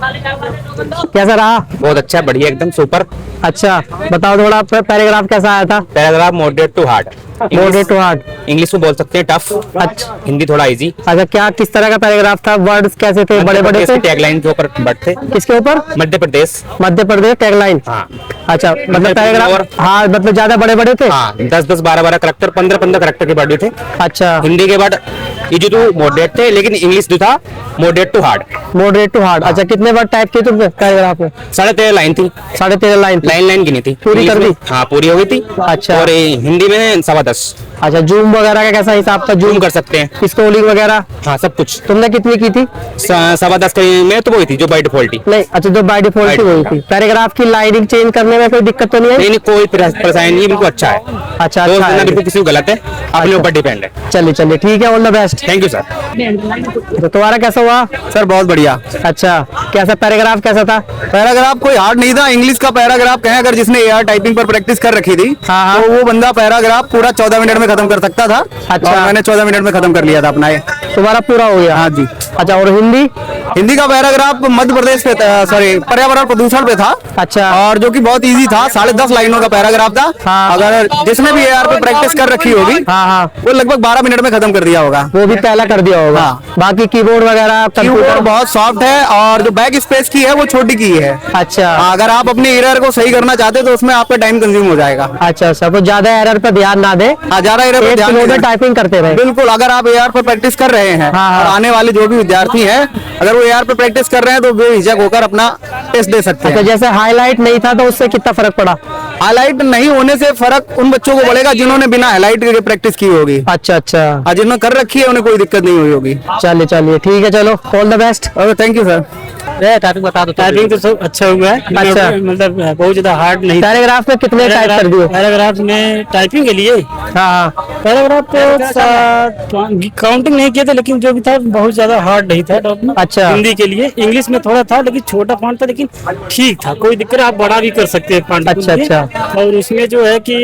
कैसा रहा? बहुत अच्छा, बढ़िया, एकदम सुपर। अच्छा बताओ थोड़ा, पैराग्राफ कैसा आया था? Paragraph moderate to hard. Moderate to hard. English में बोल सकते हैं टफ। अच्छा। हिंदी थोड़ा इजी। अच्छा, क्या किस तरह का पैराग्राफ था? वर्ड्स कैसे थे? बड़े बड़े थे? टैगलाइन के ऊपर वर्ड थे। किसके ऊपर? मध्य प्रदेश। मध्य प्रदेश टैगलाइन। हाँ। अच्छा, मतलब पैराग्राफ, हाँ मतलब ज्यादा बड़े बड़े थे। हाँ, 10-10, 12-12 करेक्टर, 15-15 करेक्टर के वर्ड भी थे। अच्छा। हिंदी के वर्ड इजी टू मॉडरेट थे, लेकिन इंग्लिश जो था moderate to hard. Moderate to hard. अच्छा, कितने वर्ड टाइप किए तुमने पैराग्राफ में? 13.5 लाइन थी। 13.5 लाइन। लाइन गिनी थी। पूरी कर दी? हाँ, पूरी हो गई थी। अच्छा। और हिंदी में 10.15। अच्छा, जूम वगैरह का कैसा हिसाब था? जूम कर सकते हैं, स्क्रॉलिंग वगैरह? हाँ सब कुछ। तुमने कितनी की थी? 10.15 में तो वही थी जो बाई डिफॉल्ट थी। नहीं, अच्छा जो बाय डिफॉल्ट थी वही थी। पैराग्राफ की लाइनिंग चेंज करने में कोई दिक्कत तो नहीं है? नहीं, कोई परेशानी नहीं, बिल्कुल अच्छा है। अच्छा, तो अच्छा है। बिल्कुल किसी को गलत है, अपने ऊपर डिपेंड है। चलिए चलिए, ठीक है, all the best. Thank you sir. तो तुम्हारा कैसा हुआ? सर बहुत बढ़िया। अच्छा, कैसा पैराग्राफ कैसा था? पैराग्राफ कोई हार्ड नहीं था। इंग्लिश का पैराग्राफ कहें अगर जिसने एआर टाइपिंग पर प्रैक्टिस कर रखी थी, हाँ। तो वो बंदा पैराग्राफ पूरा 14 मिनट में खत्म कर सकता था। अच्छा। और मैंने 14 मिनट में खत्म कर लिया था अपना ये। तुम्हारा पूरा हो गया? हाँ जी। अच्छा, और हिंदी? हिंदी का पैराग्राफ मध्य प्रदेश पे, सॉरी, पर्यावरण प्रदूषण पे था। अच्छा। और जो कि बहुत इजी था, 10.5 लाइनों का पैराग्राफ था। हाँ। अगर जिसने भी एआर पे प्रैक्टिस कर रखी होगी, हाँ हाँ, वो लगभग 12 मिनट में खत्म कर दिया होगा। वो भी पहला कर दिया होगा। हाँ। बाकी कीबोर्ड वगैरह, कीबोर्ड कंप्यूटर? बहुत सॉफ्ट है, और जो बैक स्पेस की है वो छोटी की है। अच्छा। अगर आप अपने एरर को सही करना चाहते हैं तो उसमें आपका टाइम कंज्यूम हो जाएगा। अच्छा, सब ज्यादा एरर पर ध्यान ना दे, ज्यादा एरर पर एक ध्यान फ्लो में नहीं देना। टाइपिंग करते रहे। बिल्कुल, अगर आप एआर पर प्रैक्टिस कर रहे हैं, हाँ, हाँ। और आने वाले जो भी विद्यार्थी हैं, अगर वो एआर पर प्रैक्टिस कर रहे हैं तो बेझिझक होकर अपना टेस्ट दे सकते तो हैं। जैसे हाईलाइट नहीं था तो उससे कितना फर्क पड़ा? हाईलाइट नहीं होने से फर्क उन बच्चों को पड़ेगा जिन्होंने बिना हाईलाइट के प्रैक्टिस की होगी। अच्छा अच्छा, और जिन्होंने कर रखी है उन्हें कोई दिक्कत नहीं हुई होगी। चलिए चलिए, ठीक है, चलो all the best. Thank you sir. Typing बता दो। टाइपिंग तो सब अच्छा हुआ है। अच्छा। मतलब बहुत ज्यादा हार्ड नहीं। पैराग्राफ में कितने टाइप कर दिए? पैराग्राफ में टाइपिंग के लिए हाँ। पैराग्राफ तो काउंटिंग नहीं किया था, लेकिन जो भी था बहुत ज्यादा हार्ड नहीं था। अच्छा। हिंदी के लिए। इंग्लिश में थोड़ा था, लेकिन छोटा फॉन्ट था, लेकिन ठीक था, कोई दिक्कत। आप बड़ा भी कर सकते हैं फॉन्ट। अच्छा, अच्छा। और उसमें जो है कि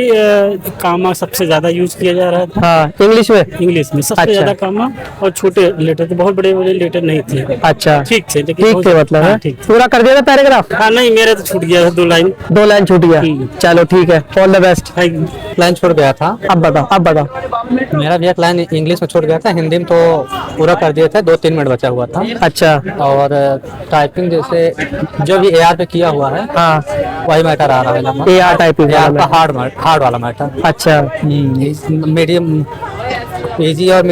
कामा सबसे ज्यादा यूज किया जा रहा था। हाँ, इंग्लिश में? इंग्लिश में सबसे अच्छा। ज्यादा कामा, और छोटे लेटर थे, बहुत बड़े बड़े लेटर नहीं थे। अच्छा, ठीक थे, लेकिन ठीक थे मतलब? हाँ, है? ठीक। पूरा कर दिया था पैराग्राफ? हाँ नहीं, मेरे तो छूट गया था 2 लाइन। 2 लाइन छूट गया? चलो ठीक है, ऑल द बेस्ट। लाइन छूट गया था। अब बताओ, अब बताओ। मेरा भी एक लाइन इंग्लिश में छूट गया था, हिंदी में तो पूरा कर दिए थे, 2-3 मिनट बचा हुआ था। अच्छा। और टाइपिंग जैसे जो भी एआर पे किया हुआ है, हाँ, वही मैटर आ रहा है। एआर टाइपिंग एआर का हार्ड वाला मैटर। अच्छा। मीडियम, इजी और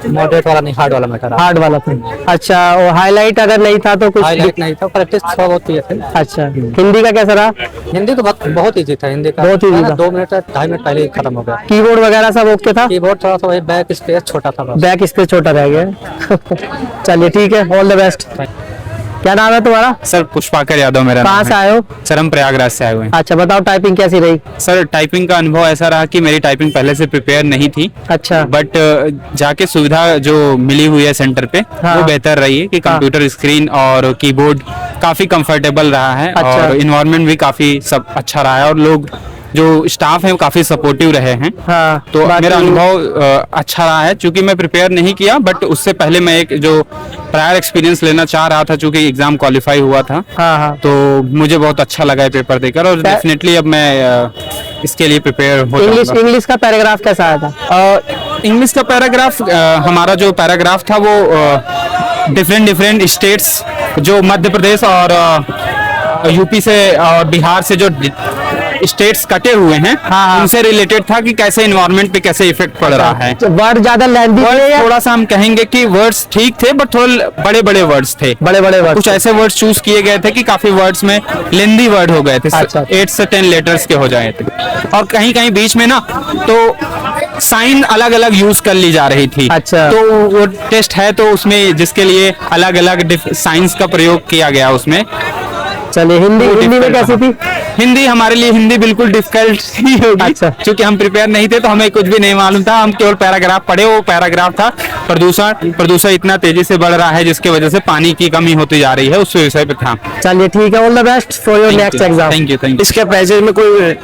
मॉडरेट वाला नहीं, हार्ड वाला मैटर। हार्ड वाला था। अच्छा, और हाईलाइट अगर नहीं था तो कुछ? हाईलाइट नहीं था, प्रैक्टिस थोड़ा बहुत किए थे। अच्छा, हिंदी का कैसा रहा? हिंदी तो बहुत इजी था। हिंदी का बहुत easy था। 2 मिनट 2.5 मिनट पहले ही खत्म हो गया। कीबोर्ड वगैरह सब ओके था? कीबोर्ड थोड़ा सा वही बैक स्पेस छोटा था बस। बैक स्पेस छोटा रह गया। चलिए ठीक है, ऑल द बेस्ट। क्या नाम है तुम्हारा? सर पुष्पाकर यादव मेरा कहाँ नाम से है। आए हो? सर हम प्रयागराज से आए हुए हैं। अच्छा, बताओ टाइपिंग कैसी रही? सर टाइपिंग का अनुभव ऐसा रहा कि मेरी टाइपिंग पहले से प्रिपेयर नहीं थी, अच्छा। बट जाके सुविधा जो मिली हुई है सेंटर पे, हाँ। वो बेहतर रही है कि कंप्यूटर स्क्रीन और कीबोर्ड काफी कंफर्टेबल रहा है। अच्छा। और इन्वायरमेंट भी काफी सब अच्छा रहा है, और लोग जो स्टाफ है वो काफी सपोर्टिव रहे हैं। हाँ, तो बाकी- मेरा अनुभव अच्छा रहा है। चूंकि मैं प्रिपेयर नहीं किया, बट उससे पहले मैं एक जो प्रायर एक्सपीरियंस लेना चाह रहा था, चूंकि एग्जाम क्वालिफाई हुआ था, हाँ हाँ। तो मुझे बहुत अच्छा लगा है पेपर देकर, और डेफिनेटली अब मैं इसके लिए प्रिपेयर हो जाऊंगा। इंग्लिश का पैराग्राफ कैसा आया था? इंग्लिश का पैराग्राफ, हमारा जो पैराग्राफ था वो डिफरेंट स्टेट्स, जो मध्य प्रदेश और यूपी से और बिहार से जो स्टेट्स कटे हुए हैं, हाँ। उनसे रिलेटेड था कि कैसे इन्वायरमेंट पे कैसे इफेक्ट पड़ रहा है। वर्ड ज्यादा लेंथी थे या? थोड़ा सा हम कहेंगे कि वर्ड्स ठीक थे, बट थोड़े बड़े बड़े वर्ड्स थे। बड़े बड़े वर्ड? कुछ ऐसे वर्ड्स चूज किए गए थे कि काफी वर्ड्स में लेंदी वर्ड हो गए थे। अच्छा। 8 से 10 लेटर्स के हो जाए थे, और कहीं कहीं बीच में ना तो साइन अलग अलग यूज कर ली जा रही थी। अच्छा। तो वो टेस्ट है, तो उसमें जिसके लिए अलग अलग साइंस का प्रयोग किया गया उसमें। चलिए, हिंदी में difficult कैसी रहा। थी? हिंदी हमारे लिए हिंदी बिल्कुल डिफिकल्ट ही होगी। अच्छा। क्योंकि हम प्रिपेयर नहीं थे तो हमें कुछ भी नहीं मालूम था, हम केवल पैराग्राफ पढ़े, वो पैराग्राफ था प्रदूषण इतना तेजी से बढ़ रहा है जिसकी वजह से पानी की कमी होती जा रही है, उस विषय पे था। चलिए ठीक है, all the best for your next exam. Thank you. इसके पैसेज में कोई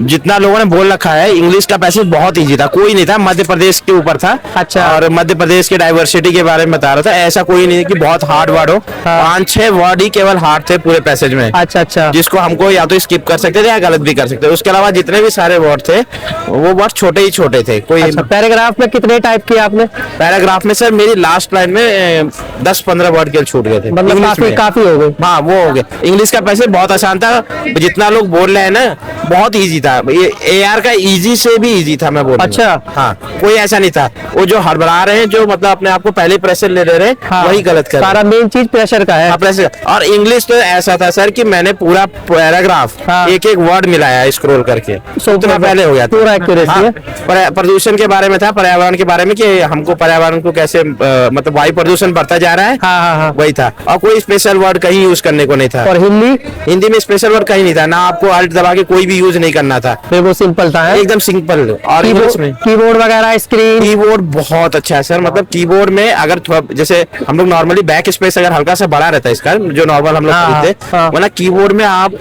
जितना लोगों ने बोल रखा है, इंग्लिश का पैसेज बहुत इजी था, कोई नहीं था, मध्य प्रदेश के ऊपर था। अच्छा। और मध्य प्रदेश के डाइवर्सिटी के बारे में बता रहा था, ऐसा कोई नहीं कि बहुत हार्ड वर्ड हो। 5-6 वर्ड ही केवल हार्ड थे पूरे पैसेज में। अच्छा अच्छा। जिसको हमको या तो स्किप कर सकते थे या गलत भी कर सकते थे। उसके अलावा जितने भी सारे वर्ड थे वो वर्ड छोटे ही छोटे थे। कोई अच्छा, पैराग्राफ में कितने टाइप किए आपने? पैराग्राफ में सर मेरी लास्ट लाइन में 10-15 वर्ड के छूट गए थे, मतलब इंग्लिश काफी में। काफी हो गए। हाँ वो हो गया। इंग्लिश का पैसे बहुत आसान था, जितना लोग बोल रहे हैं ना बहुत इजी था। ये AR का इजी से भी इजी था, मैं बोल रहा हूँ। अच्छा। हाँ, कोई ऐसा नहीं था। वो जो हड़बड़ा रहे हैं, जो मतलब अपने आप को पहले प्रेशर ले रहे हैं, वही गलत कर रहे हैं। सारा मेन चीज प्रेशर का है। हाँ, प्रेशर। और इंग्लिश तो ऐसा था सर कि मैंने पूरा पैराग्राफ एक एक वर्ड मिलाया स्क्रॉल करके, उतना पहले हो गया था। पूरा एक्यूरेसी है। प्रदूषण के बारे में था, पर्यावरण के बारे में कि हमको पर्यावरण को कैसे मतलब वायु प्रदूषण बढ़ता जा रहा है। हाँ। वही था, और कोई स्पेशल वर्ड कहीं यूज करने को नहीं था। और हिंदी में स्पेशल वर्ड कहीं नहीं था, ना आपको अल्ट दबा के कोई भी यूज नहीं करना था, फिर वो सिंपल था है? एकदम सिंपल। और इंग्लिश में कीबोर्ड वगैरह, स्क्रीन, कीबोर्ड बहुत अच्छा है सर। मतलब कीबोर्ड में अगर थोड़ा जैसे हम लोग नॉर्मली बैक स्पेस अगर हल्का सा बड़ा रहता है इसका, जो नॉर्मल हम लोग खरीदते, वरना कीबोर्ड में आप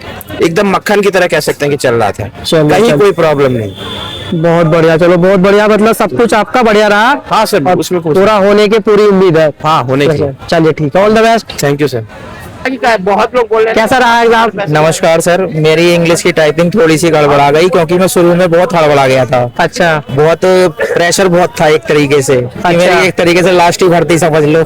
एकदम मक्खन की तरह कह सकते हैं कि चल रहा था, कहीं कोई प्रॉब्लम नहीं। बहुत बढ़िया, चलो बहुत बढ़िया, मतलब सब कुछ आपका बढ़िया रहा। हाँ सर, उसमें पूरा होने की पूरी उम्मीद है। हाँ, होने की। चलिए ठीक है, all the best. Thank you sir. बहुत लोग बोल रहे हैं कैसा रहा एग्जाम? नमस्कार सर, मेरी इंग्लिश की टाइपिंग थोड़ी सी गड़बड़ा गई क्योंकि मैं शुरू में बहुत हड़बड़ा गया था। अच्छा। बहुत प्रेशर बहुत था एक तरीके से। मेरी एक तरीके से लास्ट ही भर्ती समझ लो।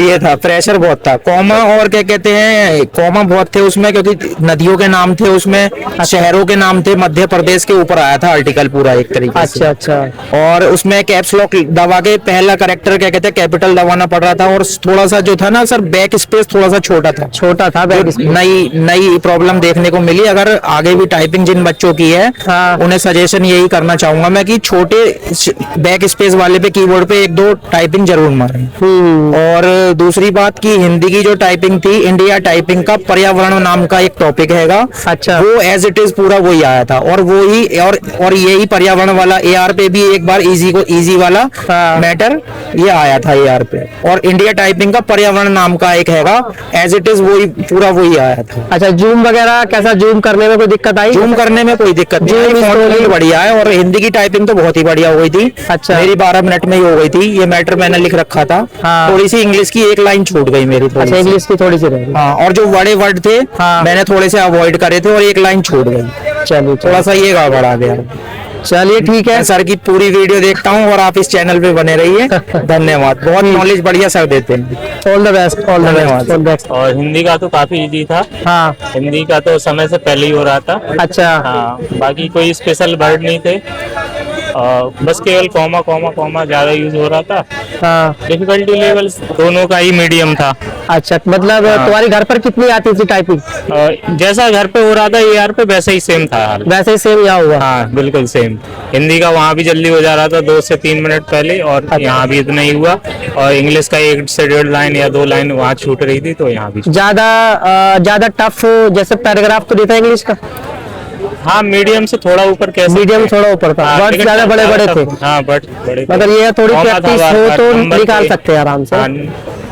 ये था, प्रेशर बहुत था। कॉमा और क्या कहते हैं, कॉमा बहुत थे उसमें क्योंकि नदियों के नाम थे उसमें, शहरों के नाम थे। मध्य प्रदेश के ऊपर आया था आर्टिकल पूरा एक तरीके से। अच्छा। और उसमें कैप्स लॉक दबा के पहला करेक्टर क्या कहते हैं कैपिटल दबाना पड़ रहा था। और थोड़ा सा जो था ना सर, बैक स्पेस थोड़ा सा छोटा था। नई प्रॉब्लम देखने को मिली। अगर आगे भी टाइपिंग जिन बच्चों की है, उन्हें सजेशन यही करना चाहूंगा मैं कि छोटे बैक स्पेस वाले पे कीबोर्ड पे 1-2 टाइपिंग जरूर मारें। और दूसरी बात की हिंदी की जो टाइपिंग थी, इंडिया टाइपिंग का पर्यावरण नाम का एक टॉपिक हैगा। अच्छा। वो एज इट इज पूरा वही आया था, और वही और यही पर्यावरण वाला AR पे भी एक बार इजी वाला मैटर ये आया था AR पे। और इंडिया टाइपिंग का पर्यावरण नाम का एक हैगा, एज इट इज वही पूरा वही आया था। अच्छा, जूम वगैरह कैसा, जूम करने में कोई दिक्कत आई? जूम करने में कोई दिक्कत नहीं आई, फॉन्ट बढ़िया है। और हिंदी की टाइपिंग तो बहुत ही बढ़िया हो गई थी। अच्छा। मेरी 12 मिनट में ही हो गई थी। ये मैटर मैंने लिख रखा था। थोड़ी सी इंग्लिश की एक लाइन छूट गई मेरी। अच्छा, इंग्लिश की थोड़ी सी रह गई। हाँ, और जो बड़े वर्ड थे मैंने थोड़े से अवॉइड करे थे और एक लाइन छूट गई। चलिए, थोड़ा सा ये गड़बड़ आ गया। चलिए ठीक है। मैं सर की पूरी वीडियो देखता हूँ और आप इस चैनल पे बने रहिए। धन्यवाद, बहुत नॉलेज बढ़िया सर देते हैं। All the best, all the best. और हिंदी का तो काफी इजी था। हाँ। हिंदी का तो समय से पहले ही हो रहा था। अच्छा। हाँ, बाकी कोई स्पेशल वर्ड नहीं थे, बस केवल कॉमा ज्यादा यूज हो रहा था। हाँ। डिफिकल्टी लेवल दोनों का ही मीडियम था। अच्छा, मतलब तुम्हारी घर पर कितनी आती थी टाइपिंग? जैसा घर पे हो रहा था AR पे वैसे ही सेम था हाल। वैसे ही सेम यहाँ हुआ? हाँ बिल्कुल सेम। हिंदी का वहाँ भी जल्दी हो जा रहा था 2 से 3 मिनट पहले, और यहाँ भी इतना ही हुआ। और इंग्लिश का 1 से 1.5 लाइन या 2 लाइन वहाँ छूट रही थी, तो यहाँ भी ज्यादा टफ जैसे पैराग्राफ तो देता इंग्लिश का? हाँ, मीडियम से थोड़ा ऊपर कैसे, मीडियम थोड़ा ऊपर था। वर्ड ज्यादा बड़े थे। हाँ, बट बड़े, मगर ये थोड़ी प्रैक्टिस हो तो निकाल सकते हैं आराम से।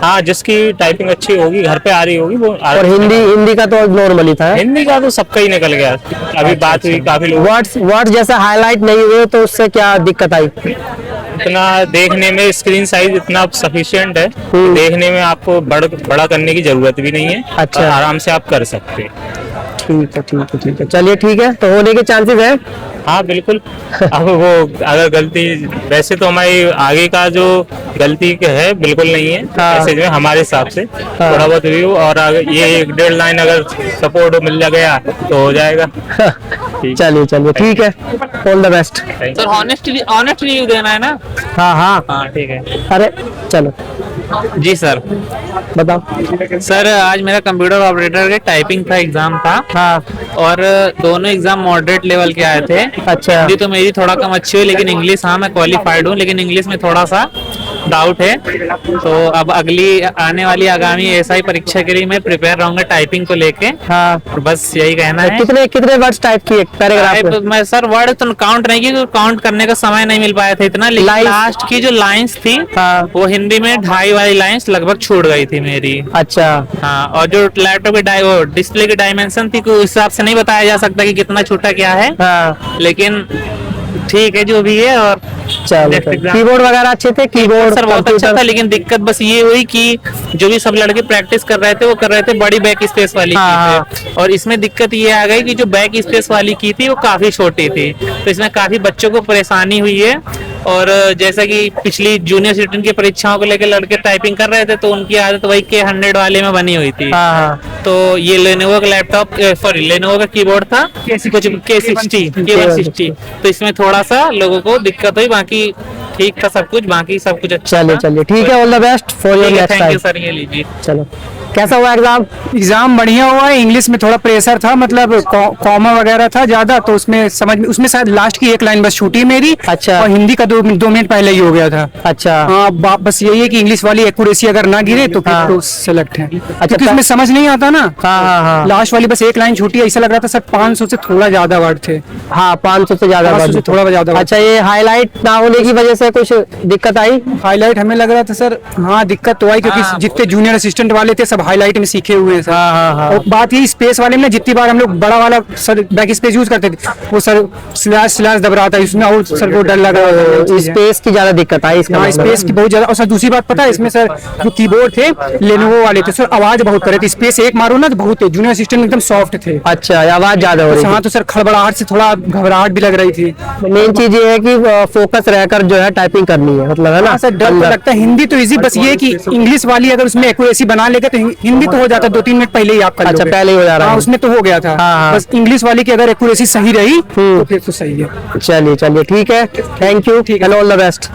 हाँ, जिसकी टाइपिंग अच्छी होगी, घर पे आ रही होगी वो। और हिंदी का तो नॉर्मली था। हिंदी का तो सबका ही निकल गया। अभी बात हुई काफी लोग, वर्ड्स जैसा हाईलाइट नहीं हुए तो उससे क्या दिक्कत आई? इतना देखने में स्क्रीन साइज इतना सफिशिएंट है, देखने में आपको बड़ा करने की जरूरत भी नहीं है। अच्छा। आराम से आप कर सकते हैं। ठीक है। चलिए ठीक है, तो होने के चांसेस है? हाँ बिल्कुल। अब वो अगर गलती, वैसे तो हमारी आगे का जो गलती है बिल्कुल नहीं है मैसेज में हमारे हिसाब से। थोड़ा बहुत व्यू और ये 1.5 लाइन अगर सपोर्ट मिल गया तो हो जाएगा। चलिए ठीक है, all the best. Sir honest review देना है ना? हाँ ठीक है। अरे चलो जी सर, बताओ। सर आज मेरा कंप्यूटर ऑपरेटर के टाइपिंग का एग्जाम था। हाँ। और दोनों एग्जाम मॉडरेट लेवल के आए थे। अच्छा। हिंदी तो मेरी थोड़ा कम अच्छी हुई, लेकिन इंग्लिश हाँ मैं क्वालिफाइड हूँ, लेकिन इंग्लिश में थोड़ा सा डाउट है। तो अब अगली आने वाली आगामी एसआई परीक्षा के लिए मैं प्रिपेयर रहूंगा टाइपिंग को लेके। हाँ, और बस यही कहना है। कितने कितने वर्ड्स टाइप किए पैराग्राफ में? मैं सर वर्ड तो काउंट नहीं की, काउंट करने का समय नहीं मिल पाया था इतना, लेकिन लास्ट की जो लाइंस थी वो हिंदी में 2.5 वाली लाइंस लगभग छूट गई थी मेरी। अच्छा, हाँ, और जो लैपटॉप की डिस्प्ले की डायमेंशन थी उस हिसाब से नहीं बताया जा सकता कि कितना छोटा क्या है। हाँ, लेकिन ठीक है जो भी है। और चलो, कीबोर्ड वगैरह अच्छे थे? कीबोर्ड सर बहुत अच्छा था, लेकिन दिक्कत बस ये हुई कि जो भी सब लड़के प्रैक्टिस कर रहे थे वो कर रहे थे बड़ी बैक स्पेस वाली की थी। और इसमें दिक्कत ये आ गई कि जो बैक स्पेस वाली की थी वो काफी छोटी थी, तो इसमें काफी बच्चों को परेशानी हुई है। और जैसा कि पिछली जूनियर सिटीजन की परीक्षाओं को लेकर लड़के टाइपिंग कर रहे थे तो उनकी आदत वही K100 वाले में बनी हुई थी। तो ये लेनोवो का लैपटॉप, सॉरी लेनोवो का कीबोर्ड था कुछ K160, तो इसमें थोड़ा सा लोगों को दिक्कत हुई, बाकी ठीक था सब कुछ, बाकी सब कुछ अच्छा। चलिए ठीक है, all the best for your next thank you time. Sir, ये लीजिए। चलो, कैसा हुआ एग्जाम? एग्जाम बढ़िया हुआ है। इंग्लिश में थोड़ा प्रेशर था, मतलब कॉमा वगैरह था ज्यादा, तो उसमें शायद लास्ट की एक लाइन बस छूटी मेरी। अच्छा। और हिंदी का 2 मिनट पहले ही हो गया था। अच्छा, हाँ, बस यही है कि इंग्लिश वाली एक्यूरेसी अगर ना गिरे तो फिर तो सेलेक्ट है। अच्छा, क्योंकि उसमें समझ नहीं आता ना। हाँ। लास्ट वाली बस एक लाइन छूटी, ऐसा लग रहा था सर 500 से थोड़ा ज्यादा वर्ड थे। हाँ, 500 से ज्यादा 500 से थोड़ा ज्यादा word। अच्छा, ये हाईलाइट ना होने की वजह से कुछ दिक्कत आई? हाईलाइट हमें लग रहा था सर, हाँ दिक्कत तो आई, क्योंकि जितने जूनियर असिस्टेंट वाले थे सब हाईलाइट में सीखे हुए हैं सर। हाँ। और बात ये स्पेस वाले में जितनी बार हम लोग बड़ा वाला सर बैक स्पेस यूज करते थे वो सर स्लैश दब रहा था, इसमें और सर को डर लग रहा था। स्पेस की ज्यादा दिक्कत आई इसका? हाँ, स्पेस की बहुत ज्यादा। और सर दूसरी बात पता है, इसमें सर जो कीबोर्ड थे लेनोवो वाले थे सर, आवाज बहुत करे थे। स्पेस एक मारो ना तो बहुत है, जूनियर असिस्टेंट एकदम सॉफ्ट थे। अच्छा, आवाज ज्यादा हो रही हाँ, तो सर खड़बड़ाहट से थोड़ा घबराहट भी लग रही थी। मेन चीज ये है कि फोकस रहकर जो है टाइपिंग करनी है, मतलब है ना सर। डर तो लगता है, हिंदी तो इजी, बस ये कि इंग्लिश वाली अगर उसमें एक्यूरेसी बना लेगा तो हिंदी तो हो जाता 2-3 मिनट पहले ही आप कर अच्छा, लोगे। पहले ही हो जा रहा है। हाँ, उसमें तो हो गया था। हाँ। बस इंग्लिश वाली की अगर एक्यूरेसी सही रही तो फिर तो सही है। चलिए ठीक है, thank you and all the best.